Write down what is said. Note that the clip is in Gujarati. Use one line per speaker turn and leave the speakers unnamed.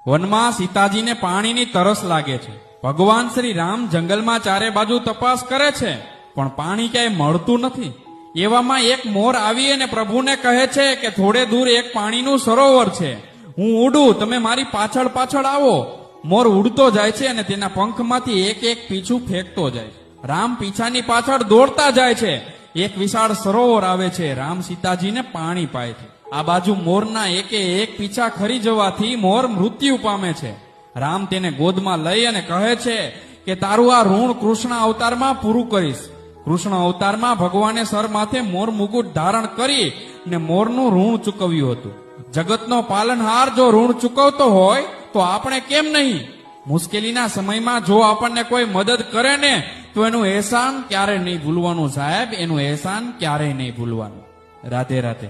વનમાં સીતાજીને પાણીની તરસ લાગે છે. ભગવાન શ્રી રામ જંગલમાં ચારે બાજુ તપાસ કરે છે, પણ પાણી ક્યાંય મળતું નથી. એવામાં એક મોર આવી અને પ્રભુને કહે છે કે થોડે દૂર એક પાણીનું સરોવર છે, હું ઉડું, તમે મારી પાછળ પાછળ આવો. મોર ઉડતો જાય છે અને તેના પંખમાંથી એક એક પીછું ફેંકતો જાય. રામ પીછાની પાછળ દોડતા જાય છે. એક વિશાળ સરોવર આવે છે. રામ સીતાજીને પાણી પાય છે. આ બાજુ મોરના એકે એક પીછા ખરી જવાથી મોર મૃત્યુ પામે છે. રામ તેને ગોદમાં લઈ અને કહે છે કે તારું આ ઋણ કૃષ્ણ અવતારમાં પૂરું કરીશ. કૃષ્ણ અવતારમાં ભગવાને સર માથે મોર મુકુટ ધારણ કરી ને મોરનું ઋણ ચૂકવ્યું હતું. જગતનો પાલનહાર જો ઋણ ચૂકવતો હોય તો આપણે કેમ નહીં? મુશ્કેલીના સમયમાં જો આપણને કોઈ મદદ કરે ને તો એનું એહસાન ક્યારે નહીં ભૂલવાનું સાહેબ, એનું એહસાન ક્યારેય નહીં ભૂલવાનું. રાધે રાધે.